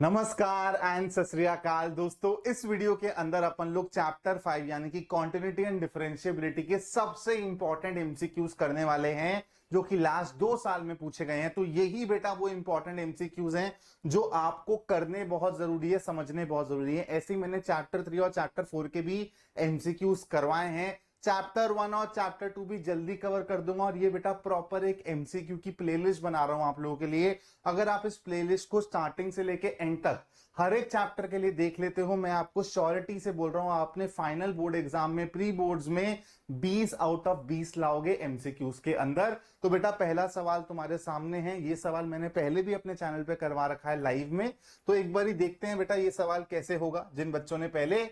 नमस्कार एंड सत श्री अकाल दोस्तों। इस वीडियो के अंदर अपन लोग चैप्टर 5 यानी कि कॉन्टिन्यूटी एंड डिफरेंशिएबिलिटी के सबसे इंपॉर्टेंट एमसीक्यूज करने वाले हैं जो कि लास्ट 2 साल में पूछे गए हैं। तो यही बेटा वो इंपॉर्टेंट एमसीक्यूज हैं जो आपको करने बहुत जरूरी है, समझने बहुत जरूरी है। ऐसे ही मैंने चैप्टर 3 और चैप्टर 4 के भी एमसीक्यूज करवाए हैं। चैप्टर 1 और चैप्टर 2 भी जल्दी कवर कर दूंगा और ये बेटा प्रॉपर एक एमसीक्यू की प्लेलिस्ट बना रहा हूं आप लोगों के लिए। अगर आप इस प्लेलिस्ट को स्टार्टिंग से लेके एंड तक हर एक चैप्टर के लिए देख लेते हो, मैं आपको श्योरिटी से बोल रहा हूं आपने फाइनल बोर्ड एग्जाम में, प्री बोर्ड्स में 20 आउट ऑफ 20 लाओगे एमसीक्यूज के अंदर। तो बेटा पहला सवाल तुम्हारे सामने है। ये सवाल मैंने पहले भी अपने चैनल पे करवा रखा है लाइव में, तो एक बार ही देखते हैं बेटा ये सवाल कैसे होगा। जिन बच्चों ने पहले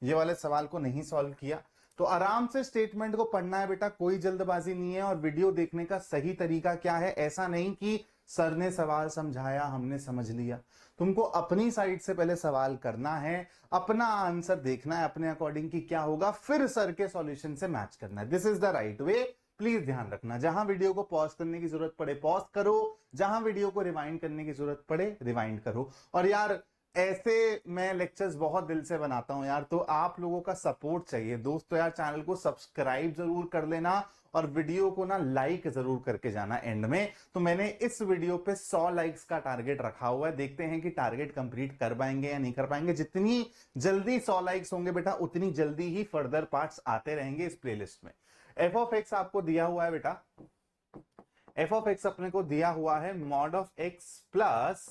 ये वाले सवाल को नहीं सॉल्व किया तो आराम से स्टेटमेंट को पढ़ना है बेटा, कोई जल्दबाजी नहीं है। और वीडियो देखने का सही तरीका क्या है, ऐसा नहीं कि सर ने सवाल समझाया हमने समझ लिया। तुमको अपनी साइड से पहले सवाल करना है, अपना आंसर देखना है अपने अकॉर्डिंग कि क्या होगा, फिर सर के सॉल्यूशन से मैच करना है। This is the right way. Please ध्यान रखना, जहां वीडियो को पॉज करने की जरूरत पड़े पॉज करो, जहां वीडियो को रिवाइंड करने की जरूरत पड़े रिवाइंड करो। और यार ऐसे मैं लेक्चर्स बहुत दिल से बनाता हूं यार, तो आप लोगों का सपोर्ट चाहिए दोस्तों। यार चैनल को सब्सक्राइब जरूर कर लेना और वीडियो को ना लाइक जरूर करके जाना एंड में। तो मैंने इस वीडियो पे 100 लाइक्स का टारगेट रखा हुआ है, देखते हैं कि टारगेट कंप्लीट कर पाएंगे या नहीं कर पाएंगे। जितनी जल्दी 100 लाइक्स होंगे बेटा उतनी जल्दी ही फर्दर पार्ट्स आते रहेंगे इस प्लेलिस्ट में। एफ ऑफ एक्स आपको दिया हुआ है बेटा, एफ ऑफ एक्स अपने को दिया हुआ है mod of x plus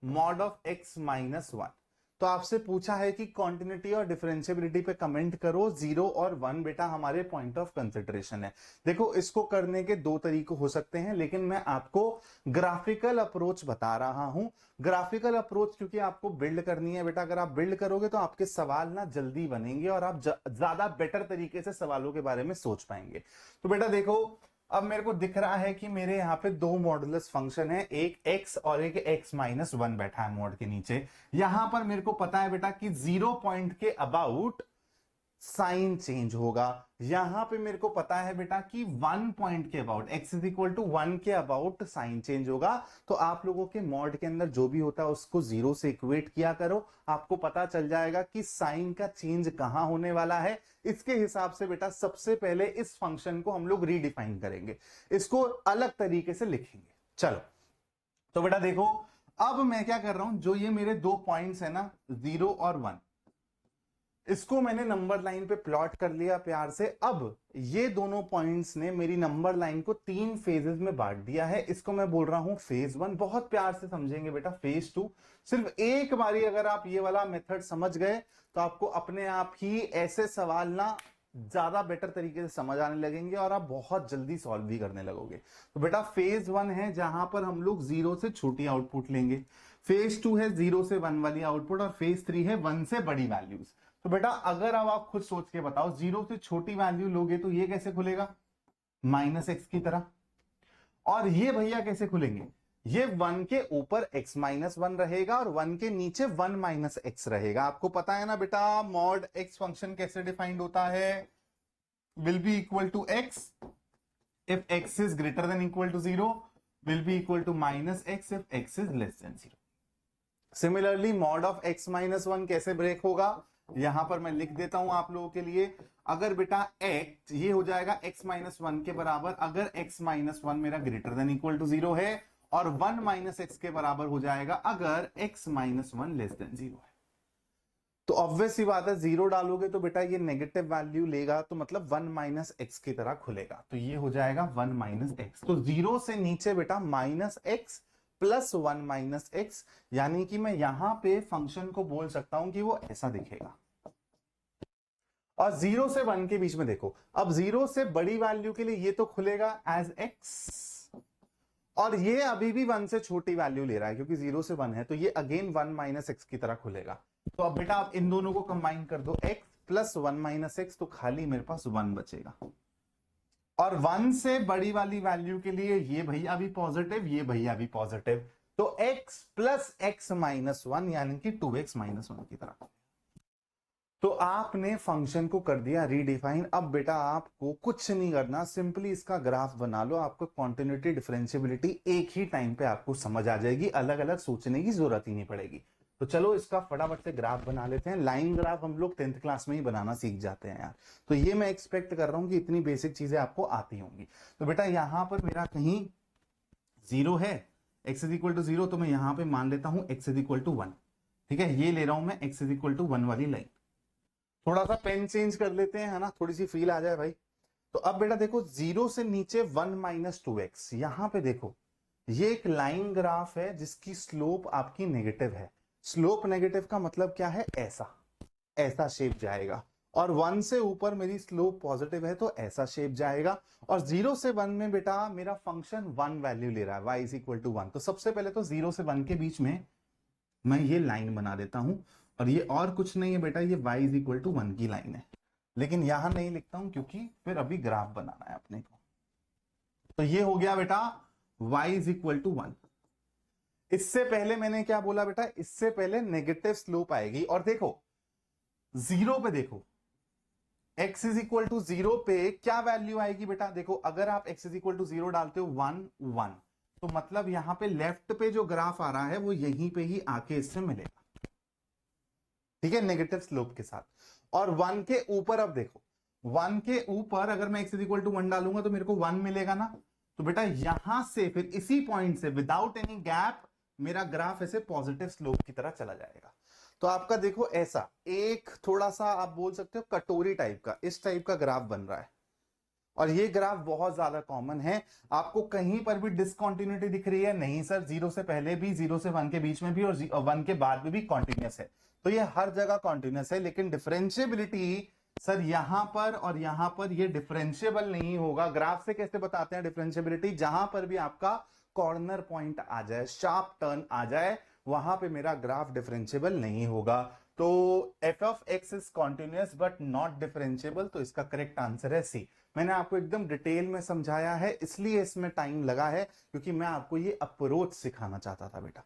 mod of x minus 1। तो आपसे पूछा है कि कॉन्टिन्यूटी और डिफरेंशिएबिलिटी पे कमेंट करो। 0 और 1 बेटा हमारे पॉइंट ऑफ कंसिडरेशन है। देखो इसको करने के 2 तरीके हो सकते हैं, लेकिन मैं आपको ग्राफिकल अप्रोच बता रहा हूं। ग्राफिकल अप्रोच क्योंकि आपको बिल्ड करनी है बेटा, अगर आप बिल्ड करोगे तो आपके सवाल ना जल्दी बनेंगे और आप ज्यादा बेटर तरीके से सवालों के बारे में सोच पाएंगे। तो बेटा देखो, अब मेरे को दिख रहा है कि मेरे यहाँ पे 2 मॉडुलस फंक्शन है, एक x और एक x माइनस 1 बैठा है मॉड के नीचे। यहां पर मेरे को पता है बेटा कि 0 पॉइंट के अबाउट साइन चेंज होगा। यहां पे मेरे को पता है बेटा कि 1 पॉइंट के about x is equal to 1 के अबाउट साइन चेंज होगा। तो आप लोगों के मॉड के अंदर जो भी होता है उसको 0 से इक्वेट किया करो, आपको पता चल जाएगा कि साइन का चेंज कहां होने वाला है। इसके हिसाब से बेटा सबसे पहले इस फंक्शन को हम लोग रीडिफाइन करेंगे, इसको अलग तरीके से लिखेंगे। चलो तो बेटा देखो, अब मैं क्या कर रहा हूं, जो ये मेरे 2 पॉइंट्स है ना 0 और 1, इसको मैंने नंबर लाइन पे प्लॉट कर लिया प्यार से। अब ये दोनों पॉइंट्स ने मेरी नंबर लाइन को 3 फेजेस में बांट दिया है। इसको मैं बोल रहा हूं फेज 1, बहुत प्यार से समझेंगे बेटा फेज 2। सिर्फ एक बारी अगर आप ये वाला मेथड समझ गए तो आपको अपने आप ही ऐसे सवाल ना ज्यादा बेटर तरीके से समझ आने लगेंगे और आप बहुत जल्दी सॉल्व भी करने लगोगे। तो बेटा फेज 1 है जहां पर हम लोग 0 से छोटी आउटपुट लेंगे, फेज 2 है 0 से 1 वाली आउटपुट, और फेज 3 है 1 से बड़ी वैल्यूज। तो बेटा अगर अब आप खुद सोच के बताओ, 0 से छोटी वैल्यू लोगे तो ये कैसे खुलेगा, माइनस एक्स की तरह। और ये भैया कैसे खुलेंगे, ये 1 के ऊपर x माइनस 1 रहेगा और 1 के नीचे 1 माइनस एक्स रहेगा। आपको पता है ना बेटा मॉड x फंक्शन कैसे डिफाइंड होता है, will be equal to x if x is greater than equal to 0, will be equal to minus x if x is less than 0। Similarly mod of x minus 1 कैसे break होगा, यहां पर मैं लिख देता हूं आप लोगों के लिए। अगर बेटा x ये हो जाएगा x माइनस 1 के बराबर अगर x माइनस 1 मेरा ग्रेटर देन इक्वल टू 0 है, और 1 माइनस एक्स के बराबर हो जाएगा अगर x माइनस 1 लेस देन 0 है। तो ऑब्वियस सी बात है, 0 डालोगे तो बेटा ये नेगेटिव वैल्यू लेगा, तो मतलब 1 माइनस एक्स की तरह खुलेगा। तो ये हो जाएगा 1 माइनस एक्स। तो 0 से नीचे बेटा minus x plus 1 minus x, यानी कि मैं यहां पे फंक्शन को बोल सकता हूं कि वो ऐसा दिखेगा। और 0 से 1 के बीच में देखो, अब 0 से बड़ी वैल्यू के लिए ये तो खुलेगा एज x, और ये अभी भी 1 से छोटी वैल्यू ले रहा है क्योंकि 0 से 1 है, तो ये अगेन 1 माइनस एक्स की तरह खुलेगा। तो अब बेटा आप इन दोनों को कंबाइन कर दो, x प्लस 1 माइनस एक्स, तो खाली मेरे पास 1 बचेगा। और 1 से बड़ी वाली वैल्यू के लिए ये भैया भी पॉजिटिव, ये भैया भी पॉजिटिव, तो x प्लस एक्स माइनस 1 यानी कि 2x माइनस 1 की तरह। तो आपने फंक्शन को कर दिया रीडिफाइन। अब बेटा आपको कुछ नहीं करना, सिंपली इसका ग्राफ बना लो, आपको क्वांटिटी डिफरेंशिएबिलिटी एक ही टाइम पे आपको समझ आ जाएगी, अलग अलग सोचने की जरूरत ही नहीं पड़ेगी। तो चलो इसका फटाफट से ग्राफ बना लेते हैं। लाइन ग्राफ हम लोग 10th क्लास में ही बनाना सीख जाते हैं यार, तो ये मैं एक्सपेक्ट कर रहा हूं कि इतनी बेसिक चीजें आपको आती होंगी। तो बेटा यहां पर मेरा कहीं 0 है, x इज इक्वल टू 0, तो मैं यहां पे मान लेता हूं x इज इक्वल टू 1। ठीक है, ये ले रहा हूं मैं x इज इक्वल टू 1 वाली लाइन। थोड़ा सा पेन चेंज कर लेते हैं, है ना, थोड़ी सी फील आ जाए भाई। तो अब बेटा देखो 0 से नीचे 1 माइनस 2x, यहां पे देखो ये एक लाइन ग्राफ है जिसकी स्लोप आपकी नेगेटिव है। स्लोप नेगेटिव का मतलब क्या है, ऐसा ऐसा शेप जाएगा। और 1 से ऊपर मेरी स्लोप पॉजिटिव है तो ऐसा शेप जाएगा। और 0 से 1 में बेटा मेरा फंक्शन 1 वैल्यू ले रहा है, y इज इक्वल टू 1। तो सबसे पहले तो 0 से 1 के बीच में मैं ये लाइन बना देता हूं, और ये और कुछ नहीं है बेटा, ये y इज इक्वल टू 1 की लाइन है। लेकिन यहां नहीं लिखता हूं क्योंकि फिर अभी ग्राफ बनाना है अपने को। तो ये हो गया बेटा y इज इक्वल टू 1। इससे पहले मैंने क्या बोला बेटा, इससे पहले नेगेटिव स्लोप आएगी। और देखो 0 पे देखो x इज इक्वल टू 0 पे क्या वैल्यू आएगी बेटा, देखो अगर आप x इज इक्वल टू 0 डालते हो 1 1, तो मतलब यहां पे लेफ्ट पे जो ग्राफ आ रहा है वो यहीं पे ही आके इससे मिलेगा। ठीक है, नेगेटिव स्लोप के साथ। और 1 के ऊपर अब देखो 1 के ऊपर अगर मैं x इज इक्वल टू 1 डालूंगा तो मेरे को 1 मिलेगा ना। तो बेटा यहां से फिर इसी पॉइंट से विदाउट एनी गैप मेरा ग्राफ ऐसे पॉजिटिव स्लोप की तरह चला जाएगा। तो आपका देखो ऐसा एक थोड़ा सा आप बोल सकते हो कटोरी टाइप का, इस टाइप का ग्राफ बन रहा है। और ये ग्राफ बहुत ज्यादा कॉमन है। आपको कहीं पर भी डिसकंटिन्यूटी दिख रही है नहीं सर, 0 से पहले भी, 0 से 1 के बीच में भी और 1 के बाद में भी कॉन्टिन्यूस है। तो ये हर जगह कॉन्टिन्यूस है, लेकिन डिफरेंशिएबिलिटी सर यहां पर और यहां पर ये डिफरेंशिएबल नहीं होगा। ग्राफ से कैसे बताते हैं डिफरेंशिएबिलिटी, जहां पर भी आपका कॉर्नर पॉइंट आ जाए, शार्प टर्न आ जाए, वहां पे मेरा ग्राफ डिफरेंशिएबल नहीं होगा। तो F of X is continuous but not differentiable, तो इसका करेक्ट आंसर है सी। मैंने आपको एकदम डिटेल में समझाया है, इसलिए इसमें टाइम लगा है क्योंकि मैं आपको ये अप्रोच सिखाना चाहता था बेटा।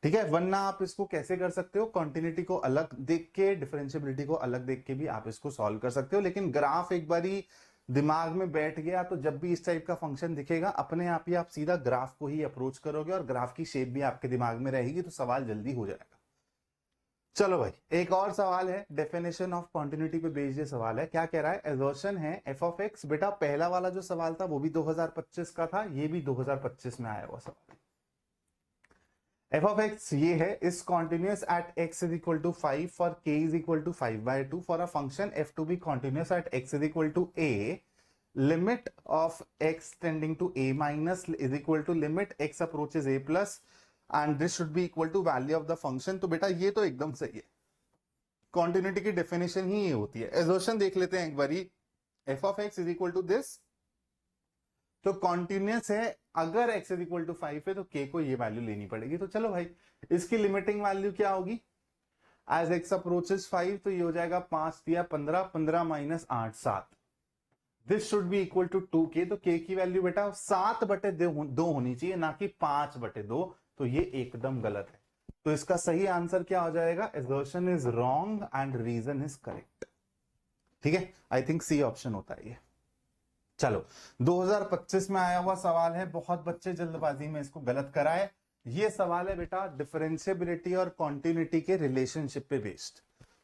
ठीक है, वरना आप इसको कैसे कर सकते हो, कॉन्टिन्यूटी को अलग देख के, डिफरेंशिएबिलिटी को अलग देख के भी आप इसको सॉल्व कर सकते हो। लेकिन ग्राफ एक बारी दिमाग में बैठ गया तो जब भी इस टाइप का फंक्शन दिखेगा अपने आप ही आप सीधा ग्राफ को ही अप्रोच करोगे और ग्राफ की शेप भी आपके दिमाग में रहेगी, तो सवाल जल्दी हो जाएगा। चलो भाई एक और सवाल है, डेफिनेशन ऑफ कॉन्टिन्यूटी पे बेस्ड ये सवाल है। क्या कह रहा है, एजर्शन है एफ ऑफ एक्स। बेटा पहला वाला जो सवाल था वो भी 2025 का था, ये भी 2025 में आया हुआ सवाल। एफ ऑफ एक्स ये है, is continuous at x is equal to 5 for k is equal to 5/2 for a function f to be continuous at x is equal to a, limit of x tending to a minus is equal to limit x approaches a plus and this should be equal to value of the function. तो बेटा ये तो एकदम सही है, continuity की definition ही ये होती है। एजर्शन देख लेते हैं एक बारी, F of X is equal to this, तो कॉन्टिन्यूस है, अगर x इज इक्वल टू 5 है तो k को ये वैल्यू लेनी पड़ेगी। तो चलो भाई इसकी लिमिटिंग वैल्यू क्या होगी, एज x अप्रोचेस 5 तो ये हो जाएगा 5 दिया 15, 15 minus 8 7, this should be equal to 2k। तो k की वैल्यू बेटा 7/2 होनी चाहिए, ना कि 5/2। तो ये एकदम गलत है। तो इसका सही आंसर क्या हो जाएगा, assertion is wrong and reason is correct. ठीक है, आई थिंक सी ऑप्शन होता है ये। चलो 2025 में आया हुआ सवाल है, बहुत बच्चे जल्दबाजी में इसको गलत कराए। ये सवाल है बेटा डिफरेंशिएबिलिटी और कॉन्टिन्यूटी के रिलेशनशिप पे बेस्ड।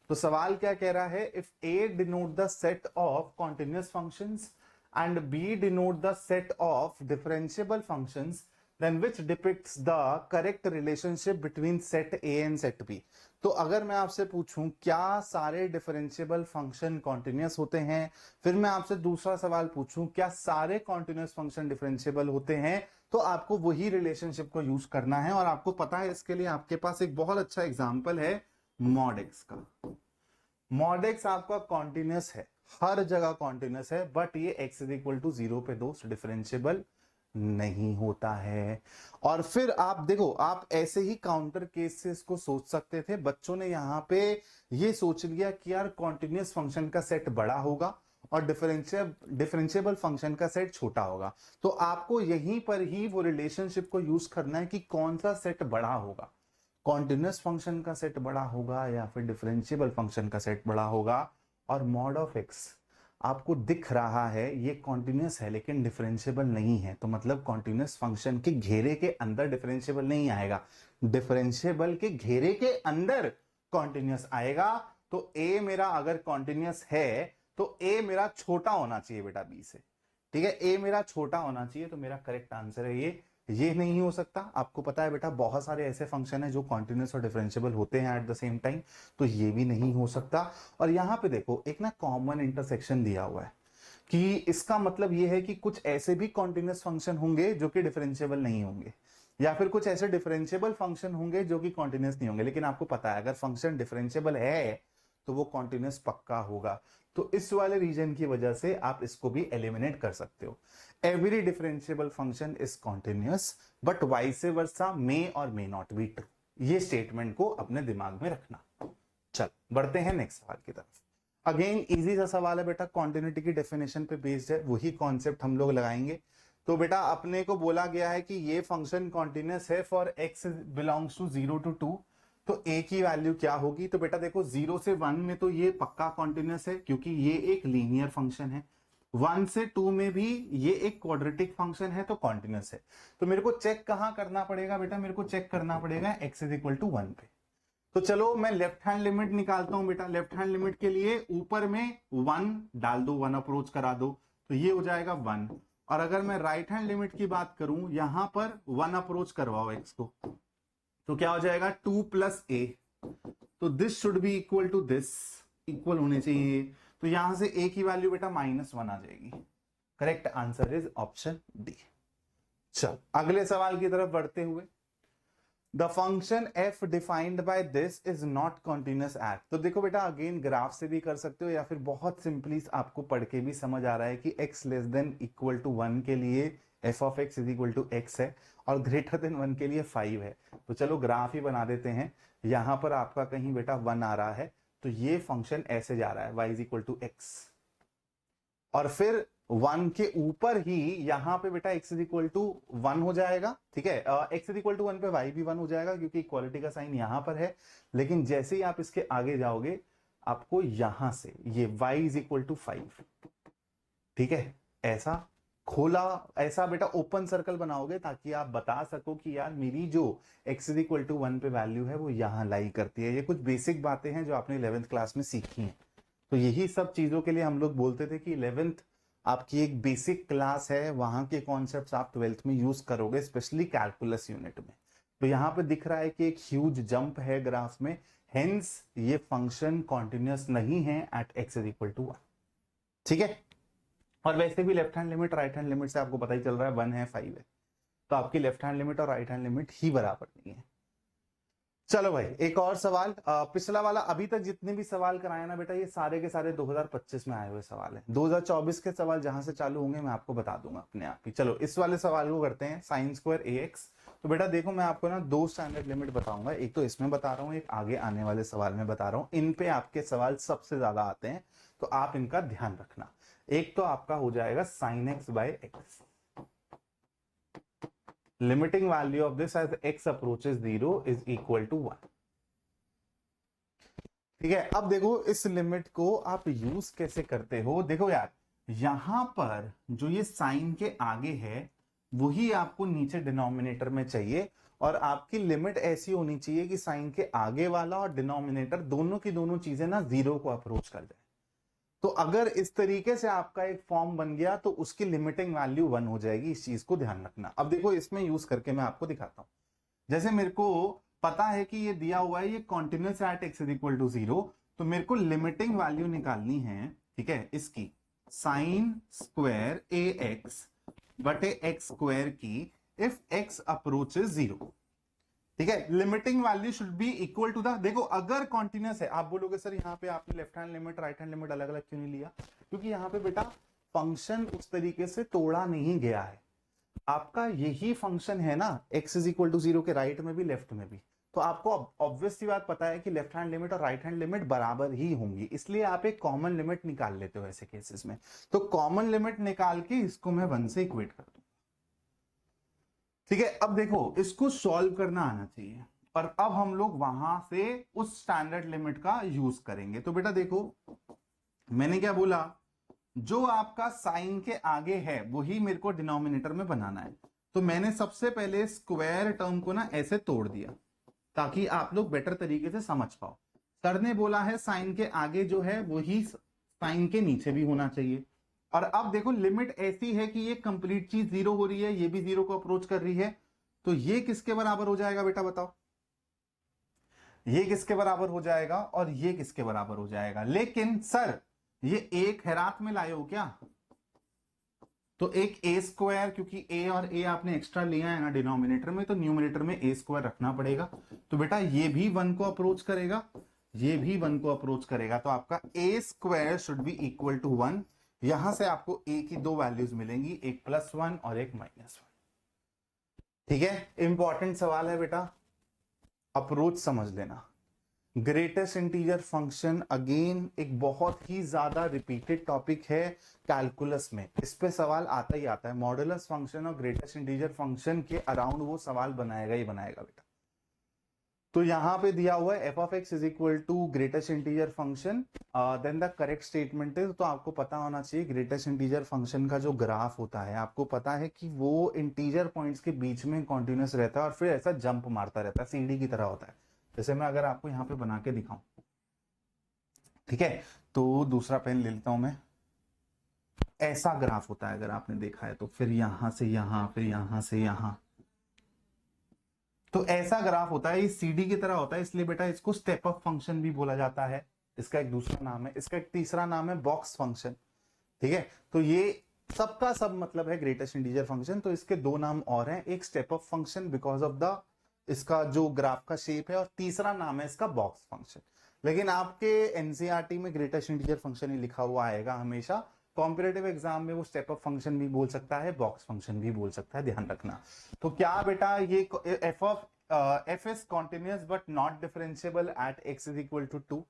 तो सवाल क्या कह रहा है, if A denote the set of continuous functions and B denote the set of differentiable functions, then which depicts the correct relationship between set A and set B। तो अगर मैं आपसे पूछूं क्या सारे डिफरेंशिएबल फंक्शन कॉन्टिन्यूस होते हैं, फिर मैं आपसे दूसरा सवाल पूछूं क्या सारे कॉन्टिन्यूस फंक्शन डिफरेंशिएबल होते हैं, तो आपको वही रिलेशनशिप को यूज करना है। और आपको पता है इसके लिए आपके पास एक बहुत अच्छा एग्जांपल है मॉड एक्स का। मॉड एक्स आपका कॉन्टिन्यूस है, हर जगह कॉन्टिन्यूस है, बट ये x इज इक्वल टू 0 पे दोस्त डिफरेंशिएबल नहीं होता है। और फिर आप देखो, आप ऐसे ही काउंटर केस से इसको सोच सकते थे। बच्चों ने यहां पे ये सोच लिया कि यार कॉन्टिन्यूस फंक्शन का सेट बड़ा होगा और डिफरेंशिएबल फंक्शन का सेट छोटा होगा। तो आपको यहीं पर ही वो रिलेशनशिप को यूज करना है कि कौन सा सेट बड़ा होगा, कॉन्टिन्यूस फंक्शन का सेट बड़ा होगा या फिर डिफरेंशिएबल फंक्शन का सेट बड़ा होगा। और मॉड ऑफ एक्स आपको दिख रहा है ये कॉन्टिन्यूस है लेकिन डिफरेंशिएबल नहीं है, तो मतलब कॉन्टिन्यूस फंक्शन के घेरे के अंदर डिफरेंशिएबल नहीं आएगा। डिफरेंशिएबल के घेरे के अंदर कॉन्टिन्यूस आएगा। तो ए मेरा अगर कॉन्टिन्यूस है तो ए मेरा छोटा होना चाहिए बेटा बी से, ठीक है, ए मेरा छोटा होना चाहिए। तो मेरा करेक्ट आंसर है ये नहीं हो सकता। आपको पता है बेटा बहुत सारे ऐसे फंक्शन है जो कॉन्टिन्यूस और डिफरेंशिएबल होते हैं एट द सेम टाइम, तो ये भी नहीं हो सकता। और यहां पे देखो एक ना कॉमन इंटरसेक्शन दिया हुआ है कि इसका मतलब ये है कि कुछ ऐसे भी कॉन्टिन्यूस फंक्शन होंगे जो कि डिफरेंशिएबल नहीं होंगे, या फिर कुछ ऐसे डिफरेंशिएबल फंक्शन होंगे जो कि कॉन्टिन्यूस नहीं होंगे। लेकिन आपको पता है अगर फंक्शन डिफरेंशिएबल है तो वो कॉन्टिन्यूस पक्का होगा। तो इस वाले रीजन की वजह से आप इसको भी एलिमिनेट कर सकते हो। Every differentiable function is continuous but vice versa may और मे नॉट बी ट्रू। ये स्टेटमेंट को अपने दिमाग में रखना। चल बढ़ते हैं नेक्स्ट सवाल की तरफ। अगेन इजी सा सवाल है बेटा, कॉन्टिन्यूटी की डेफिनेशन पे बेस्ड है, वही कॉन्सेप्ट हम लोग लगाएंगे। तो बेटा अपने को बोला गया है कि ये फंक्शन कॉन्टिन्यूस है for x belongs to 0 to 2। तो a की वैल्यू क्या होगी? तो बेटा देखो 0 से 1 में तो ये पक्का कॉन्टिन्यूस है क्योंकि ये एक लीनियर फंक्शन है। 1 से 2 में भी ये एक क्वाड्रेटिक फंक्शन है तो कॉन्टिन्यूस है। तो मेरे को चेक कहां करना पड़ेगा बेटा? मेरे को चेक करना पड़ेगा x इज इक्वल टू 1 पे। तो चलो मैं लेफ्ट हैंड लिमिट निकालता हूं बेटा। लेफ्ट हैंड लिमिट के लिए ऊपर में 1 डाल दो, 1 अप्रोच करा दो, तो ये हो जाएगा 1। और अगर मैं राइट हैंड लिमिट की बात करूं, यहां पर 1 अप्रोच करवाओ x को, तो क्या हो जाएगा 2 प्लस a। तो this should be equal to this, equal होने चाहिए। तो यहां से a की वैल्यू बेटा -1 आ जाएगी। Correct answer is option D. चल अगले सवाल की तरफ बढ़ते हुए, the function f defined by this is not continuous at. तो देखो बेटा अगेन ग्राफ से भी कर सकते हो या फिर बहुत सिंपली आपको पढ़ के भी समझ आ रहा है कि x less than equal to 1 के लिए f of x is equal to x है और ग्रेटर देन 1 के लिए 5 है। तो चलो ग्राफ ही बना देते हैं। यहां पर आपका कहीं बेटा 1 आ रहा है तो ये फंक्शन ऐसे जा रहा है y is equal to x, और फिर 1 के ऊपर ही यहां पे बेटा x इज इक्वल टू 1 हो जाएगा, ठीक है। x इज इक्वल टू 1 पे y भी 1 हो जाएगा क्योंकि इक्वालिटी का साइन यहां पर है। लेकिन जैसे ही आप इसके आगे जाओगे आपको यहां से ये y इज इक्वल टू 5, ठीक है, ऐसा खोला, ऐसा बेटा ओपन सर्कल बनाओगे ताकि आप बता सको कि यार मेरी जो x इज इक्वल टू 1 पे वैल्यू है वो यहां लाई करती है। ये कुछ बेसिक बातें हैं जो आपने 11th क्लास में सीखी हैं। तो यही सब चीजों के लिए हम लोग बोलते थे कि 11th आपकी एक बेसिक क्लास है, वहां के कॉन्सेप्ट्स आप 12th में यूज करोगे, स्पेशली कैलकुलस यूनिट में। तो यहां पे दिख रहा है कि एक ह्यूज जंप है ग्राफ में, हेंस ये फंक्शन कॉन्टिन्यूस नहीं है at x is equal to 1, ठीक है। और वैसे भी left hand limit right hand limit से आपको पता ही चल रहा है 1 है 5 है, तो आपकी लेफ्ट हैंड लिमिट और राइट हैंड लिमिट ही बराबर नहीं है। चलो भाई एक और सवाल। पिछला वाला अभी तक जितने भी सवाल कराए ना बेटा ये सारे के सारे 2025 में आए हुए सवाल हैं। 2024 के सवाल जहां से चालू होंगे मैं आपको बता दूंगा अपने आप ही। चलो इस वाले सवाल को करते हैं, साइन स्क्वायर ax। तो बेटा देखो मैं आपको ना 2 स्टैंडर्ड लिमिट बताऊंगा, एक तो इसमें बता रहा हूँ, एक आगे आने वाले सवाल में बता रहा हूँ। इन पे आपके सवाल सबसे ज्यादा आते हैं तो आप इनका ध्यान रखना। एक तो आपका हो जाएगा sine x by X, limiting value of this as x approaches 0 is equal to 1, ठीक है। अब देखो इस लिमिट को आप यूज कैसे करते हो। देखो यार यहां पर जो ये साइन के आगे है वही आपको नीचे डिनोमिनेटर में चाहिए, और आपकी लिमिट ऐसी होनी चाहिए कि साइन के आगे वाला और डिनोमिनेटर दोनों की दोनों चीजें ना 0 को अप्रोच कर जाए। तो अगर इस तरीके से आपका एक फॉर्म बन गया तो उसकी लिमिटिंग वैल्यू 1 हो जाएगी, इस चीज को ध्यान रखना। अब देखो इसमें यूज करके मैं आपको दिखाता हूं। जैसे मेरे को पता है कि ये दिया हुआ है ये continuous at x is equal to 0, तो मेरे को लिमिटिंग वैल्यू निकालनी है, ठीक है, इसकी साइन स्क्वायर ax बटे x स्क्वायर की इफ x अप्रोचेस 0, ठीक है। Limiting value should be equal to the, देखो अगर कॉन्टिन्यूस है, आप बोलोगे सर यहाँ पे आपने left hand limit right hand limit अलग अलग क्यों नहीं लिया? क्योंकि यहाँ पे बेटा फंक्शन उस तरीके से तोड़ा नहीं गया है। आपका यही फंक्शन है ना x इज इक्वल टू 0 के राइट में भी लेफ्ट में भी, तो आपको ऑब्वियस सी बात पता है कि लेफ्ट हैंड लिमिट और राइट हैंड लिमिट बराबर ही होंगी, इसलिए आप एक कॉमन लिमिट निकाल लेते हो ऐसे केसेस में। तो कॉमन लिमिट निकाल के इसको मैं 1 से इक्वेट कर दूं, ठीक है। अब देखो इसको सॉल्व करना आना चाहिए, और अब हम लोग वहां से उस स्टैंडर्ड लिमिट का यूज करेंगे। तो बेटा देखो मैंने क्या बोला, जो आपका साइन के आगे है वही मेरे को डिनोमिनेटर में बनाना है। तो मैंने सबसे पहले स्क्वायर टर्म को ना ऐसे तोड़ दिया, ताकि आप लोग बेटर तरीके से समझ पाओ। सर ने बोला है साइन के आगे जो है वही साइन के नीचे भी होना चाहिए। और अब देखो लिमिट ऐसी है कि ये कंप्लीट चीज जीरो हो रही है, ये भी जीरो को अप्रोच कर रही है, तो ये किसके बराबर हो जाएगा बेटा बताओ? ये किसके बराबर हो जाएगा और ये किसके बराबर हो जाएगा? लेकिन सर ये एक हैरात में लाए हो क्या? तो एक ए स्क्वायर, क्योंकि ए और ए आपने एक्स्ट्रा लिया है ना डिनोमिनेटर में, तो न्यूमिनेटर में ए स्क्वायर रखना पड़ेगा। तो बेटा ये भी वन को अप्रोच करेगा, ये भी वन को अप्रोच करेगा, तो आपका a square should be equal to one. यहां से आपको ए की दो वैल्यूज मिलेंगी, एक +1 और एक -1। ठीक है, इंपॉर्टेंट सवाल है बेटा, अप्रोच समझ लेना। ग्रेटेस्ट इंटीजर फंक्शन अगेन एक बहुत ही ज्यादा रिपीटेड टॉपिक है कैलकुलस में, इस पे सवाल आता ही आता है। मॉडुलस फंक्शन और ग्रेटेस्ट इंटीजर फंक्शन के अराउंड वो सवाल बनाएगा ही बनाएगा बेटा। तो यहां पे दिया हुआ है F of X is equal to greatest integer function, then the correct statement is, तो आपको पता होना चाहिए ग्रेटेस्ट इंटीजर फंक्शन का जो ग्राफ होता है, आपको पता है कि वो इंटीजर पॉइंट्स के बीच में कॉन्टिन्यूस रहता है और फिर ऐसा जंप मारता रहता है, सीढ़ी की तरह होता है। जैसे मैं अगर आपको यहाँ पे बना के दिखाऊं, ठीक है, तो दूसरा पेन ले लेता हूं मैं, ऐसा ग्राफ होता है अगर आपने देखा है तो, फिर यहां से यहां, फिर यहां से यहां, तो ऐसा ग्राफ होता है, ये सीडी की तरह होता है, इसलिए बेटा इसको स्टेप अप फंक्शन भी बोला जाता है। इसका एक दूसरा नाम है, इसका एक तीसरा नाम है बॉक्स फंक्शन। ठीक है, तो ये सबका सब मतलब है ग्रेटेस्ट इंटीजर फंक्शन। तो इसके दो नाम और हैं, एक step up function because of the इसका जो ग्राफ का शेप है, और तीसरा नाम है इसका बॉक्स फंक्शन। लेकिन आपके एनसीईआरटी में ग्रेटेस्ट इंटीजर फंक्शन ही लिखा हुआ आएगा हमेशा। कॉम्पिटेटिव एग्जाम में वो स्टेप अप फंक्शन भी बोल सकता है, बॉक्स फंक्शन भी बोल सकता है, ध्यान रखना। तो क्या बेटा ये F is continuous but not differentiable at x is equal to 2।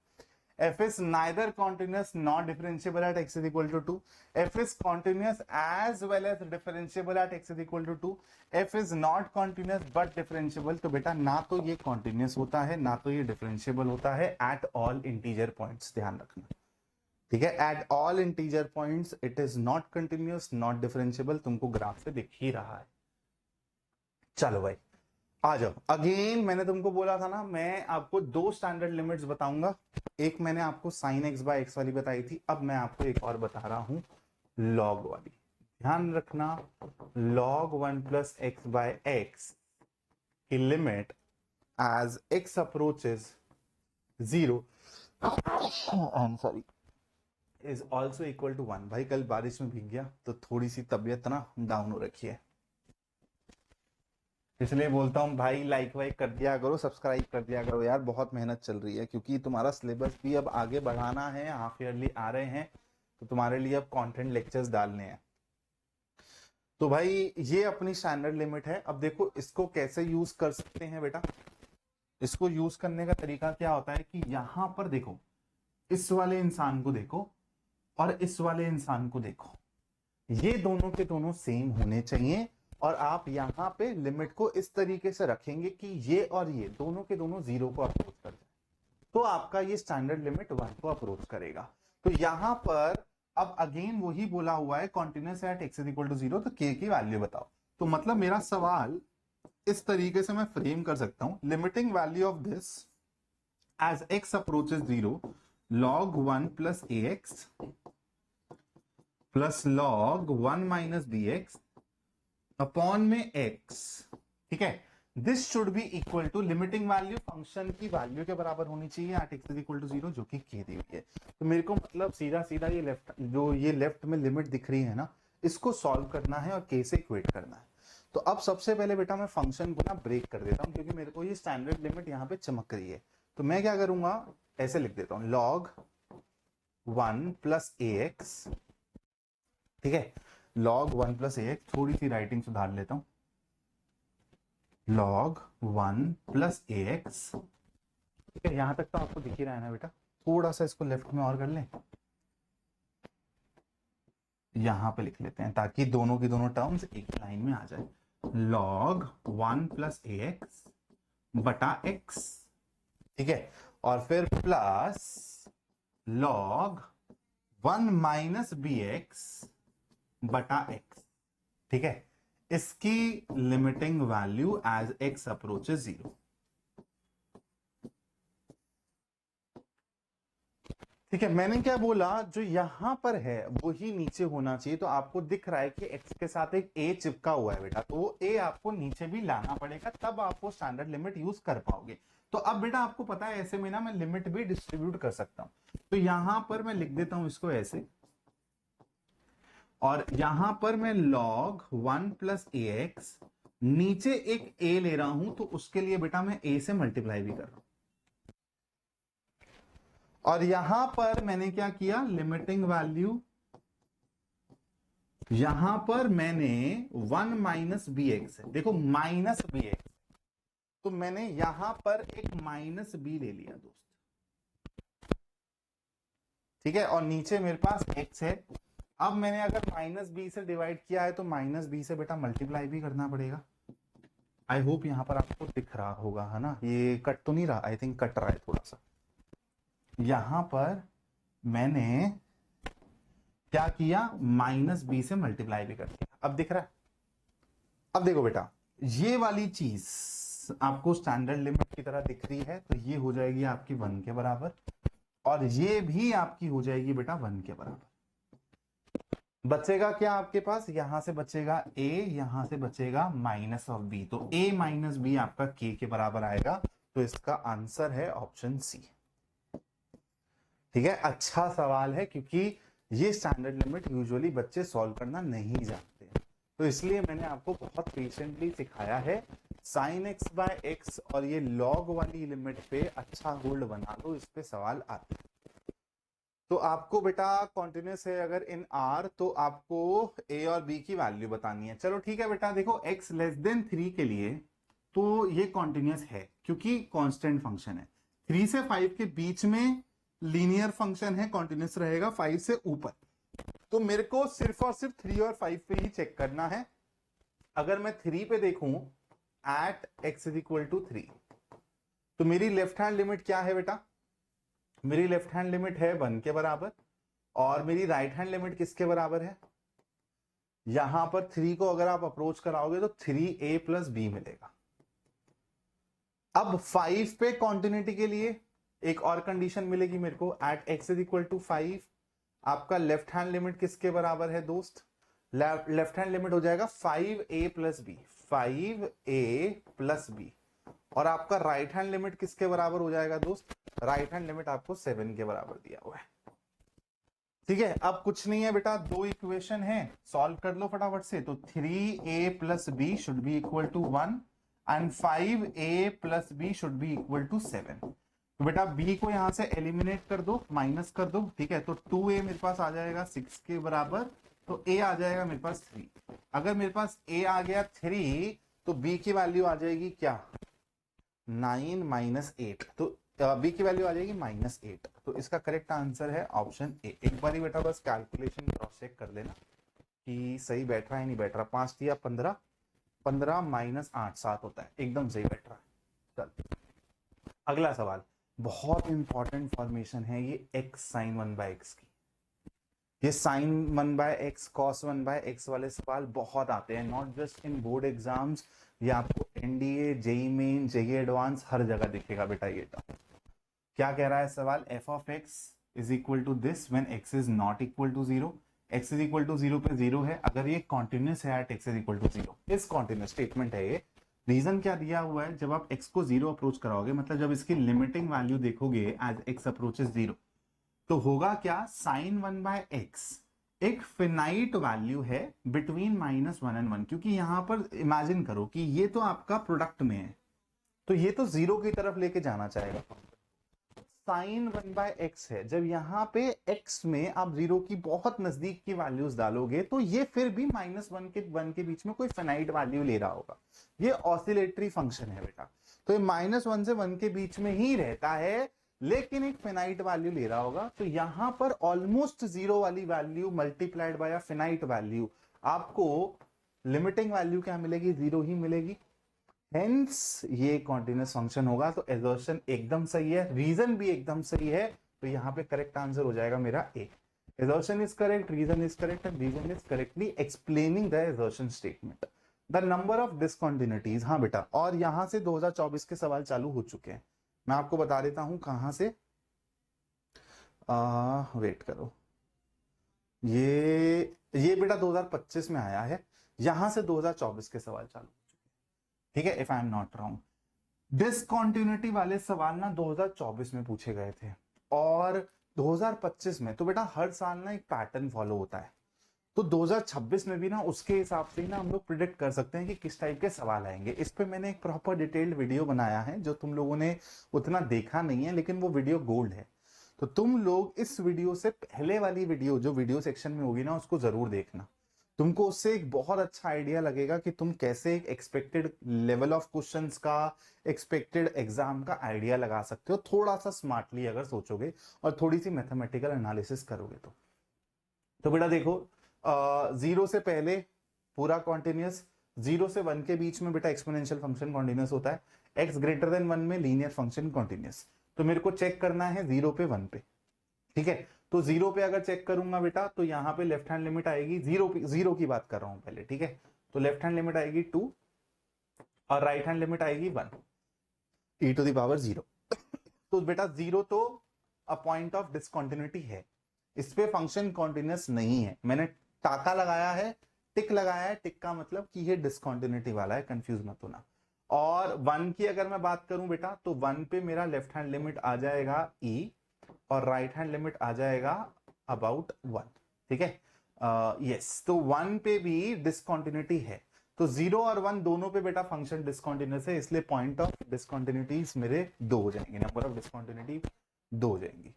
f is neither continuous nor differentiable at x is equal to 2. f is continuous as well as differentiable at x is equal to 2. f is not continuous but differentiable, तो बेटा ना तो ये continuous होता है ना तो ये differentiable होता है at all integer points, ध्यान रखना। ठीक है, at all integer points it is not continuous not differentiable, तुमको ग्राफ से दिख ही रहा है। चलो भाई आ जाओ, अगेन मैंने तुमको बोला था ना, मैं आपको दो स्टैंडर्ड लिमिट्स बताऊंगा। एक मैंने आपको साइन एक्स बाय एक्स वाली बताई थी, अब मैं आपको एक और बता रहा हूं लॉग वाली। ध्यान रखना, log 1 plus x by x की limit as x approaches 0 sorry is also equal to 1। भाई कल बारिश में भीग गया तो थोड़ी सी तबियत ना डाउन हो रखी है, इसलिए बोलता हूँ भाई लाइक वाइक कर दिया करो, सब्सक्राइब कर दिया करो यार, बहुत मेहनत चल रही है क्योंकि तुम्हारा सिलेबस भी अब आगे बढ़ाना है, हाफ ईयरली आ रहे हैं, तो तुम्हारे लिए अब कंटेंट लेक्चर्स डालने हैं। तो भाई ये अपनी स्टैंडर्ड लिमिट है। अब देखो इसको कैसे यूज कर सकते हैं बेटा, इसको यूज करने का तरीका क्या होता है कि यहां पर देखो, इस वाले इंसान को देखो और इस वाले इंसान को देखो, ये दोनों के दोनों सेम होने चाहिए, और आप यहां पे लिमिट को इस तरीके से रखेंगे कि ये और ये दोनों के दोनों 0 को अप्रोच कर जाए, तो आपका ये स्टैंडर्ड लिमिट 1 को अप्रोच करेगा। तो यहां पर अब अगेन वही बोला हुआ है continuous at x is equal to 0, तो के की वैल्यू बताओ। तो मतलब मेरा सवाल इस तरीके से मैं फ्रेम कर सकता हूं, limiting value of this as x approaches 0 log 1 plus A X plus log 1 minus B X upon में x। ठीक है, this should be equal to limiting value function की वैल्यू के बराबर होनी चाहिए at x is equal to 0, जो कि k दी हुई है। तो मेरे को मतलब सीधा सीधा ये लेफ्ट, जो ये लेफ्ट में लिमिट दिख रही है ना, इसको सॉल्व करना है और k से इक्वेट करना है। तो अब सबसे पहले बेटा मैं फंक्शन को ना ब्रेक कर देता हूं, क्योंकि मेरे को ये स्टैंडर्ड लिमिट यहाँ पे चमक रही है। तो मैं क्या करूंगा, ऐसे लिख देता हूं log 1 प्लस ए एक्स, ठीक है, log 1 प्लस ए एक्स, थोड़ी सी राइटिंग सुधार लेता हूं, log 1 प्लस ए एक्स, ठीक है, यहां तक तो आपको दिख ही रहा है ना बेटा, थोड़ा सा इसको लेफ्ट में और कर लें, यहां पे लिख लेते हैं ताकि दोनों की दोनों टर्म्स एक लाइन में आ जाए। log 1 प्लस ए एक्स बटा एक्स, ठीक है, और फिर plus log 1 minus B X बटा एक्स, ठीक है, इसकी limiting value as x approaches 0। ठीक है, मैंने क्या बोला, जो यहां पर है वो ही नीचे होना चाहिए। तो आपको दिख रहा है कि x के साथ एक a चिपका हुआ है बेटा, तो वो a आपको नीचे भी लाना पड़ेगा, तब आप वो स्टैंडर्ड लिमिट यूज कर पाओगे। तो अब बेटा आपको पता है ऐसे में ना मैं लिमिट भी डिस्ट्रीब्यूट कर सकता हूं। तो यहां पर मैं लिख देता हूं इसको ऐसे, और यहां पर मैं log 1 प्लस ए एक्स, नीचे एक a ले रहा हूं, तो उसके लिए बेटा मैं a से मल्टीप्लाई भी कर रहा हूं। और यहां पर मैंने क्या किया, लिमिटिंग वैल्यू, यहां पर मैंने 1 माइनस बी एक्स है, देखो माइनस बी एक्स, तो मैंने यहां पर एक माइनस बी ले लिया दोस्त। ठीक है, और नीचे मेरे पास एक्स है। अब मैंने अगर माइनस बी से डिवाइड किया है तो माइनस बी से बेटा मल्टीप्लाई भी करना पड़ेगा। आई होप यहां पर आपको दिख रहा होगा, है ना, ये कट तो नहीं रहा, आई थिंक कट रहा है थोड़ा सा। यहां पर मैंने क्या किया, माइनस बी से मल्टीप्लाई भी कर दिया। अब दिख रहा है। अब देखो बेटा, ये वाली चीज आपको स्टैंडर्ड लिमिट की तरह दिख रही है, तो ये हो जाएगी आपकी 1 के बराबर, और ये भी आपकी हो जाएगी बेटा 1 के बराबर। बचेगा क्या आपके पास, यहां से बचेगा a, यहां से बचेगा माइनस ऑफ b, तो a माइनस बी आपका k के बराबर आएगा। तो इसका आंसर है ऑप्शन सी। ठीक है, अच्छा सवाल है, क्योंकि ये स्टैंडर्ड लिमिट यूजुअली बच्चे सॉल्व करना नहीं जानते हैं, तो इसलिए मैंने आपको बहुत पेशेंटली सिखाया है। साइन एक्स बाय एक्स और ये लॉग वाली लिमिट पे अच्छा होल्ड बना लो, इस पे सवाल आते हैं। तो आपको बेटा कॉन्टिन्यूस है अगर इन आर, तो आपको ए और बी की वैल्यू बतानी है। चलो ठीक है बेटा, देखो x लेस देन 3 के लिए तो ये कॉन्टिन्यूस है क्योंकि कांस्टेंट फंक्शन है। 3 से 5 के बीच में लीनियर फंक्शन है, कॉन्टिन्यूस रहेगा 5 से ऊपर। तो मेरे को सिर्फ और सिर्फ 3 और 5 पे ही चेक करना है। अगर मैं 3 पे देखूं at x is equal to 3, तो मेरी लेफ्ट हैंड लिमिट क्या है बेटा, मेरी लेफ्ट हैंड लिमिट है 1 के बराबर, और मेरी राइट हैंड लिमिट किसके बराबर है, यहां पर 3 को अगर आप अप्रोच कराओगे तो 3a प्लस बी मिलेगा। अब 5 पे कॉन्टिन्यूटी के लिए एक और कंडीशन मिलेगी मेरे को, at x is equal to 5 आपका लेफ्ट हैंड लिमिट किसके बराबर है दोस्त, लेफ्ट हैंड लिमिट हो जाएगा 5a plus B, 5a plus B. और आपका राइट हैंड लिमिट किसके बराबर हो जाएगा दोस्त, राइट हैंड लिमिट आपको 7 के बराबर दिया हुआ है। ठीक है, अब कुछ नहीं है बेटा, दो इक्वेशन है, सॉल्व कर लो फटाफट से। तो 3a plus B should be equal to 1 and 5a plus B should be equal to 7। तो बेटा b को यहां से एलिमिनेट कर दो, माइनस कर दो। ठीक है, तो 2a मेरे पास आ जाएगा 6 के बराबर, तो a आ जाएगा मेरे पास 3। अगर मेरे पास a आ गया 3, तो b की वैल्यू आ जाएगी क्या, 9 माइनस 8, तो बी की वैल्यू आ जाएगी -8। तो इसका करेक्ट आंसर है ऑप्शन ए। एक बार ही बेटा बस कैलकुलेशन क्रॉस चेक कर लेना कि सही बैठ रहा है नहीं बैठ रहा। 5 दिया 15, 15 माइनस 8 7 होता है, एकदम सही बैठ रहा है। चल अगला सवाल, बहुत इंपॉर्टेंट फॉर्मेशन है ये x साइन 1 बाय एक्स की। ये sine 1 by x cos 1 by x वाले सवाल बहुत आते हैं, not just in board exams, ये आपको NDA, JEE Main, JEE advance हर जगह दिखेगा बेटा ये टर्म। क्या कह रहा है सवाल, f of x is equal to this when x is not equal to 0। x is equal to 0 पे 0 है, अगर ये कॉन्टिन्यूस है at x is equal to 0, इस कॉन्टिन्यूस स्टेटमेंट है ये। रीजन क्या दिया हुआ है, जब आप x को 0 अप्रोच कराओगे, मतलब जब इसकी लिमिटिंग वैल्यू देखोगे एज x अप्रोचेस 0, तो होगा क्या, साइन 1 बाय एक्स एक फिनाइट वैल्यू है बिटवीन -1 एंड 1, क्योंकि यहां पर इमेजिन करो कि ये तो आपका प्रोडक्ट में है, तो ये तो 0 की तरफ लेके जाना चाहेगा। साइन 1 बाय एक्स है, जब यहां पे x में आप 0 की बहुत नजदीक की वैल्यूज डालोगे, तो ये फिर भी -1 के 1 के बीच में कोई फिनाइट वैल्यू ले रहा होगा। ये ऑसिलेटरी फंक्शन है बेटा, तो ये -1 से 1 के बीच में ही रहता है, लेकिन एक फिनाइट वैल्यू ले रहा होगा। तो यहां पर ऑलमोस्ट 0 वाली value multiplied by a finite value, आपको लिमिटिंग वैल्यू क्या मिलेगी, 0 ही मिलेगी। हेंस ये कॉन्टिन्यूस फंक्शन होगा। तो एजर्शन एकदम सही है, रीजन भी एकदम सही है, तो यहाँ पे करेक्ट आंसर हो जाएगा मेरा A. Assertion is correct, reason is correct, and reason is correctly explaining the assertion statement. The number of discontinuities, हाँ बेटा, और यहां से 2024 के सवाल चालू हो चुके हैं। मैं आपको बता देता हूं कहां से। वेट करो, ये बेटा 2025 में आया है, यहां से 2024 के सवाल चालू, ठीक है, if I am not wrong. Discontinuity वाले सवाल ना 2024 में पूछे गए थे और 2025 में, तो बेटा हर साल ना एक पैटर्न फॉलो होता है, तो 2026 में भी ना उसके हिसाब से ही ना हम लोग प्रिडिक्ट कर सकते हैं कि किस टाइप के सवाल आएंगे। इस पे मैंने एक प्रॉपर डिटेल्ड वीडियो बनाया है जो तुम लोगों ने उतना देखा नहीं है, लेकिन वो वीडियो गोल्ड है। तो तुम लोग इस वीडियो से पहले वाली वीडियो जो वीडियो सेक्शन में होगी ना उसको जरूर देखना, तुमको उससे एक बहुत अच्छा आइडिया लगेगा कि तुम कैसे एक एक्सपेक्टेड लेवल ऑफ क्वेश्चंस का, एक्सपेक्टेड एग्जाम का आइडिया लगा सकते हो, थोड़ा सा स्मार्टली अगर सोचोगे और थोड़ी सी मैथमेटिकल एनालिसिस करोगे तो बेटा देखो, 0 से पहले पूरा कॉन्टिन्यूस, 0 से 1 के बीच में बेटा एक्सपोनेंशियल फंक्शन कॉन्टिन्यूस होता है, x ग्रेटर देन 1 में लीनियर फंक्शन कॉन्टिन्यूस। तो मेरे को चेक करना है 0 पे 1 पे, ठीक है। तो 0 पे अगर चेक करूंगा बेटा तो यहाँ पे लेफ्ट हैंड लिमिट आएगी 0 की बात कर रहा हूं पहले, ठीक है। तो लेफ्ट हैंड लिमिट आएगी 2 और राइट हैंड लिमिट आएगी 1 e टू द पावर 0। तो बेटा 0 तो अ पॉइंट ऑफ डिसकंटिन्यूटी है, इस पे फंक्शन कॉन्टिन्यूस नहीं है, मैंने टाका लगाया है, टिक लगाया है, टिक का मतलब कि ये डिसकंटिन्यूटी वाला है, कंफ्यूज मत होना। और 1 की अगर मैं बात करूं बेटा तो 1 पे मेरा लेफ्ट हैंड लिमिट आ जाएगा e और राइट हैंड लिमिट आ जाएगा अबाउट 1, ठीक है। यस, तो 1 पे भी डिसकंटिन्यूटी है, तो 0 और 1 दोनों पे बेटा फंक्शन डिसकंटिन्यूस है, इसलिए पॉइंट ऑफ डिसकंटिन्यूटीज मेरे 2 हो जाएंगे, नंबर ऑफ डिसकंटिन्यूटी 2 हो जाएंगी।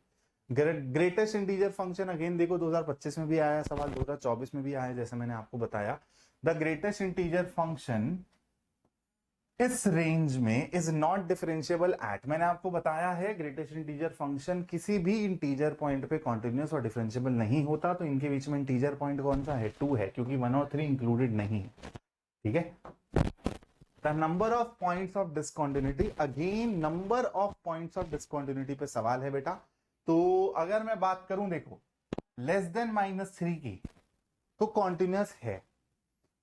ग्रेटेस्ट इंटीजर फंक्शन अगेन देखो 2025 में भी आया सवाल, 2024 में भी आया, जैसे मैंने आपको बताया। द ग्रेटेस्ट इंटीजर फंक्शन इस रेंज में इज नॉट डिफरेंशिएबल एट, मैंने आपको बताया है ग्रेटेस्ट इंटीजर फंक्शन किसी भी इंटीजर पॉइंट पे कॉन्टिन्यूस और डिफरेंशिएबल नहीं होता, तो इनके बीच में इंटीजर पॉइंट कौन सा है, 2 है, क्योंकि 1 और 3 इंक्लूडेड नहीं है, ठीक है। The number of points of discontinuity, again number of points of discontinuity पे सवाल है बेटा। तो अगर मैं बात करूं देखो लेस देन -3 की तो कॉन्टिन्यूस है,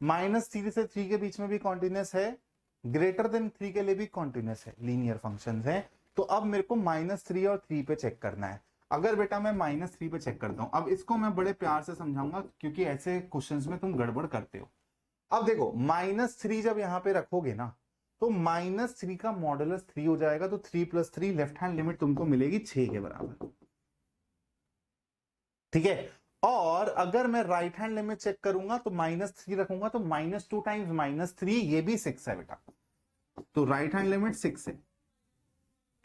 -3 से 3 के बीच में भी कॉन्टिन्यूस है, ग्रेटर देन 3 के लिए भी कॉन्टिन्यूस है, लीनियर फंक्शंस हैं। तो अब मेरे को -3 और 3 पे चेक करना है। अगर बेटा मैं -3 पे चेक करता हूं, अब इसको मैं बड़े प्यार से समझाऊंगा क्योंकि ऐसे क्वेश्चंस में तुम गड़बड़ करते हो। अब देखो -3 जब यहां पे रखोगे ना तो -3 का मॉडुलस 3 हो जाएगा, तो 3 + 3 लेफ्ट हैंड लिमिट तुमको मिलेगी 6 के बराबर, ठीक है। और अगर मैं राइट हैंड लिमिट चेक करूंगा तो -3 रखूंगा तो -2 टाइम्स -3 ये भी 6 है बेटा, तो राइट हैंड लिमिट 6 है।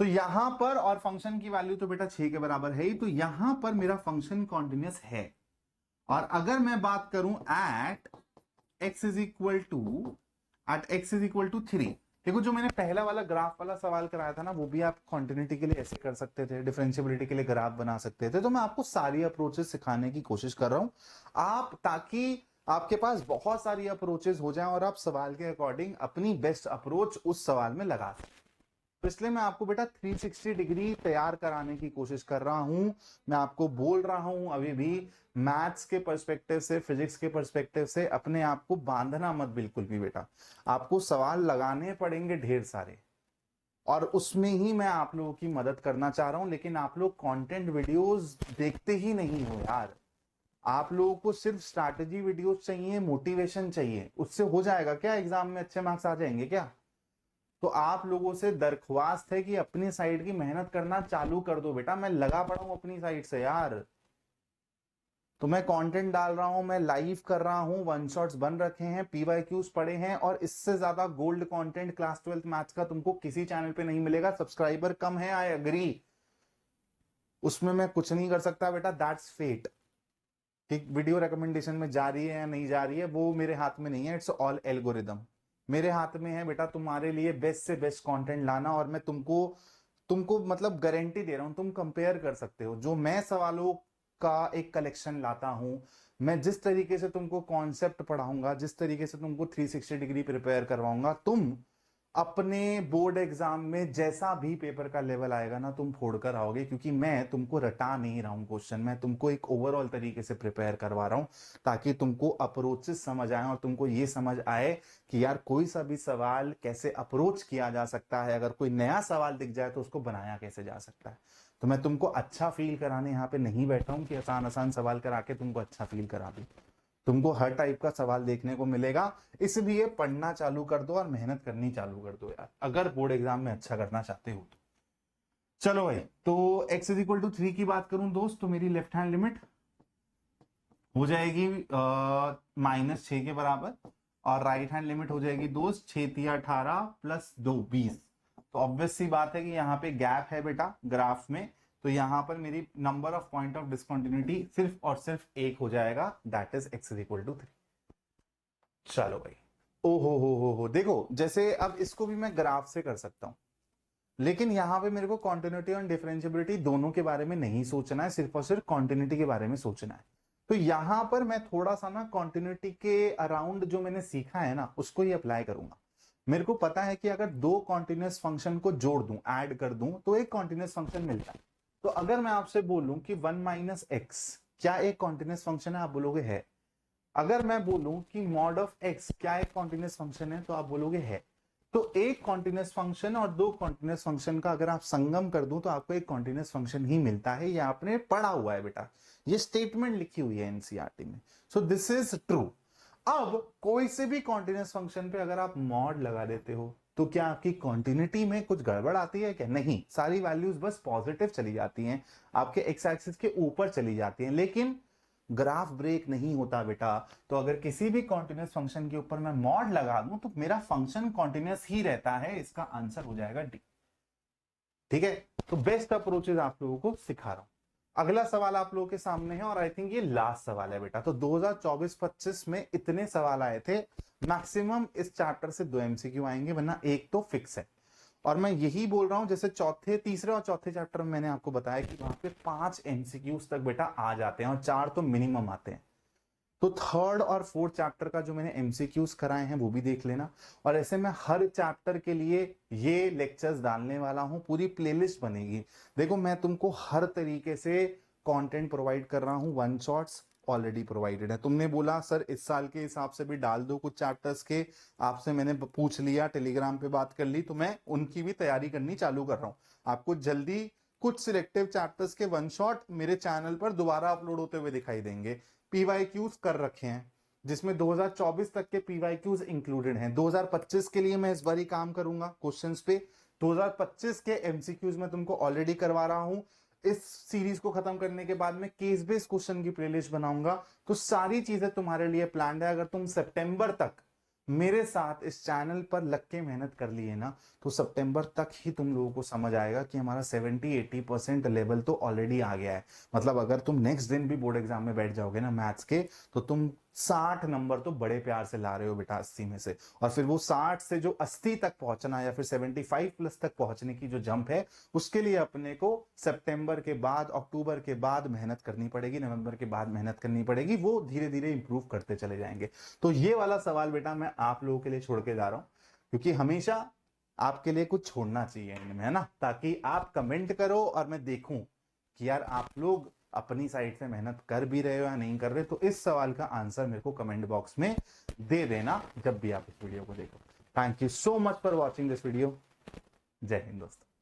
तो यहां पर, और फंक्शन की वैल्यू तो बेटा 6 के बराबर है ही, तो यहां पर मेरा फंक्शन कॉन्टिन्यूस है। और अगर मैं बात करूं at x is equal to 3, देखो जो मैंने पहला वाला ग्राफ वाला सवाल कराया था ना, वो भी आप कॉन्टिन्यूटी के लिए ऐसे कर सकते थे, डिफरेंशिएबिलिटी के लिए ग्राफ बना सकते थे। तो मैं आपको सारी अप्रोचेस सिखाने की कोशिश कर रहा हूं आप, ताकि आपके पास बहुत सारी अप्रोचेस हो जाएं और आप सवाल के अकॉर्डिंग अपनी बेस्ट अप्रोच उस सवाल में लगा सकें। तो इसलिए मैं आपको बेटा 360 डिग्री तैयार कराने की कोशिश कर रहा हूं। मैं आपको बोल रहा हूं अभी भी, मैथ्स के पर्सपेक्टिव से, फिजिक्स के पर्सपेक्टिव से अपने आप को बांधना मत बिल्कुल भी बेटा, आपको सवाल लगाने पड़ेंगे ढेर सारे, और उसमें ही मैं आप लोगों की मदद करना चाह रहा हूं। लेकिन आप लोग कंटेंट वीडियोस देखते ही नहीं हो यार, आप लोगों को सिर्फ स्ट्रैटेजी वीडियोस चाहिए, मोटिवेशन चाहिए, उससे हो जाएगा क्या, एग्जाम में अच्छे मार्क्स आ जाएंगे क्या? तो आप लोगों से दरख्वास्त है कि अपनी साइड की मेहनत करना चालू कर दो बेटा, मैं लगा पड़ा हूं अपनी साइड से यार। तो मैं कंटेंट डाल रहा हूं, मैं लाइव कर रहा हूं, वन शॉट्स बन रखे हैं, पीवाईक्यूज पड़े हैं, और इससे ज्यादा gold content class 12th maths का तुमको किसी चैनल पे नहीं मिलेगा। सब्सक्राइबर कम है, आई एग्री, उसमें मैं कुछ नहीं कर सकता बेटा, दैट्स फेट। कि वीडियो रिकमेंडेशन में जा रही है या नहीं जा रही है वो मेरे हाथ में नहीं है, इट्स ऑल एल्गोरिदम। मेरे हाथ में है बेटा तुम्हारे लिए बेस्ट से बेस्ट कंटेंट लाना, और मैं तुमको तुमको मतलब गारंटी दे रहा हूं, तुम कंपेयर कर सकते हो। जो मैं सवालों का एक कलेक्शन लाता हूं, मैं जिस तरीके से तुमको कॉन्सेप्ट पढ़ाऊंगा, जिस तरीके से तुमको 360 डिग्री प्रिपेयर करवाऊंगा, तुम अपने बोर्ड एग्जाम में जैसा भी पेपर का लेवल आएगा ना, तुम फोड़ कर आओगे, क्योंकि मैं तुमको रटा नहीं रहा हूं क्वेश्चन, मैं तुमको एक ओवरऑल तरीके से प्रिपेयर करवा रहा हूं, ताकि तुमको अप्रोचेस समझ आए और तुमको ये समझ आए कि यार कोई सा भी सवाल कैसे अप्रोच किया जा सकता है, अगर कोई नया सवाल दिख जाए तो उसको बनाया कैसे जा सकता है। तो मैं तुमको अच्छा फील कराने यहाँ पे नहीं बैठा हूं कि आसान आसान सवाल करा के तुमको अच्छा फील करा दूं। तुमको हर टाइप का सवाल देखने को मिलेगा, इसलिए पढ़ना चालू कर दो और मेहनत करनी चालू कर दो यार, अगर बोर्ड एग्जाम में अच्छा करना चाहते हो तो। चलो भाई, तो x इज इक्वल टू 3 की बात करूं दोस्त, तो मेरी लेफ्ट हैंड लिमिट हो जाएगी -6 के बराबर, और राइट हैंड लिमिट हो जाएगी दोस्त 6×18 प्लस 2 20। तो ऑब्वियस सी बात है कि यहाँ पे गैप है बेटा ग्राफ में, तो यहां पर मेरी number of point of discontinuity सिर्फ और सिर्फ एक हो जाएगा, that is x is equal to 3। चलो भाई, ओ हो देखो, जैसे अब इसको भी मैं ग्राफ से कर सकता हूं, लेकिन यहां पे मेरे को कॉन्टिन्यूटी और डिफरेंशियबिलिटी दोनों के बारे में नहीं सोचना है, सिर्फ और सिर्फ कॉन्टिन्यूटी के बारे में सोचना है। तो यहां पर मैं थोड़ा सा ना कॉन्टिन्यूटी के अराउंड जो मैंने सीखा है ना, उसको ही अप्लाई करूंगा। मेरे को पता है कि अगर दो कॉन्टिन्यूअस फंक्शन को जोड़ दूं, ऐड कर दूं, तो एक कॉन्टिन्यूअस फंक्शन मिलता है। तो अगर मैं आपसे बोलूं कि 1 - x क्या एक कॉन्टिन्यूअस फंक्शन है, आप बोलोगे है। अगर मैं बोलूं कि मॉड ऑफ x क्या एक कॉन्टिन्यूअस फंक्शन है, तो आप बोलोगे है। तो एक कॉन्टिन्यूअस फंक्शन और दो कॉन्टिन्यूअस फंक्शन का अगर आप संगम कर दूं, तो आपको एक कॉन्टिन्यूअस फंक्शन ही मिलता है। ये आपने पढ़ा हुआ है बेटा, ये स्टेटमेंट लिखी हुई है एनसीईआरटी में। So this is true. अब कोई से भी कॉन्टिन्यूअस फंक्शन पे अगर आप मॉड लगा देते हो, तो क्या आपकी कॉन्टिन्यूटी में कुछ गड़बड़ आती है क्या? नहीं, सारी वैल्यूज बस पॉजिटिव चली जाती हैं, आपके एक्स एक्सिस के ऊपर चली जाती हैं, लेकिन ग्राफ ब्रेक नहीं होता बेटा। तो अगर किसी भी कॉन्टिन्यूअस फंक्शन के ऊपर मैं मॉड लगा दूं, तो मेरा फंक्शन कॉन्टिन्यूअस ही रहता है, इसका आंसर हो जाएगा डी। ठीक है, तो बेस्ट अप्रोचेज आप लोगों को सिखा रहा हूं। अगला सवाल आप लोगों के सामने है, और आई थिंक ये लास्ट सवाल है बेटा। तो 2024-25 में इतने सवाल आए थे, मैक्सिमम इस चैप्टर से 2 एमसीक्यू आएंगे, वरना एक तो फिक्स है। और मैं यही बोल रहा हूं, जैसे तीसरे और चौथे चैप्टर में मैंने आपको बताया कि वहां पे 5 एमसीक्यूज तक बेटा आ जाते हैं, और 4 तो मिनिमम आते हैं। तो थर्ड और फोर्थ चैप्टर का जो मैंने एमसीक्यूज कराए हैं वो भी देख लेना। और ऐसे मैं हर चैप्टर के लिए ये लेक्चर्स डालने वाला हूं, पूरी प्लेलिस्ट बनेगी। देखो, मैं तुमको हर तरीके से कंटेंट प्रोवाइड कर रहा हूं, वन शॉट्स ऑलरेडी प्रोवाइडेड है। तुमने बोला सर इस साल के हिसाब से भी डाल दो कुछ चैप्टर्स के, आपसे मैंने पूछ लिया, टेलीग्राम पे बात कर ली, तो मैं उनकी भी तैयारी करनी चालू कर रहा हूं। आपको जल्दी कुछ सिलेक्टिव चैप्टर्स के वन शॉट मेरे चैनल पर दोबारा अपलोड होते हुए दिखाई देंगे। पीवाईक्यूज कर रखे हैं, जिसमें 2024 तक के पीवाईक्यूज इंक्लूडेड हैं। 2025 के लिए मैं इस बार ही काम करूंगा क्वेश्चंस पे। 2025 के एमसीक्यूज में तुमको ऑलरेडी करवा रहा हूं। इस सीरीज को खत्म करने के बाद में केस बेस्ड क्वेश्चन की प्लेलिस्ट बनाऊंगा। तो सारी चीजें तुम्हारे लिए प्लान है। अगर तुम सितंबर तक मेरे साथ इस चैनल पर लग के मेहनत कर लिए ना, तो सितंबर तक ही तुम लोगों को समझ आएगा कि हमारा 70-80% लेवल तो ऑलरेडी आ गया है। मतलब अगर तुम नेक्स्ट दिन भी बोर्ड एग्जाम में बैठ जाओगे ना मैथ्स के, तो तुम 60 नंबर तो बड़े प्यार से ला रहे हो बेटा 80 में से। और फिर वो 60 से जो 80 तक पहुंचना, या फिर 75 प्लस तक पहुंचने की जो जंप है, उसके लिए अपने को सितंबर के बाद, अक्टूबर के बाद मेहनत करनी पड़ेगी, नवंबर के बाद मेहनत करनी पड़ेगी। वो धीरे धीरे इंप्रूव करते चले जाएंगे। तो ये वाला सवाल बेटा मैं आप लोगों के लिए छोड़ के जा रहा हूं, क्योंकि हमेशा आपके लिए कुछ छोड़ना चाहिए इनमें, है ना, ताकि आप कमेंट करो और मैं देखूं कि यार आप लोग अपनी साइड से मेहनत कर भी रहे हो या नहीं कर रहे। तो इस सवाल का आंसर मेरे को कमेंट बॉक्स में दे देना जब भी आप इस वीडियो को देखो। Thank you so much for watching this video. जय हिंद दोस्तों।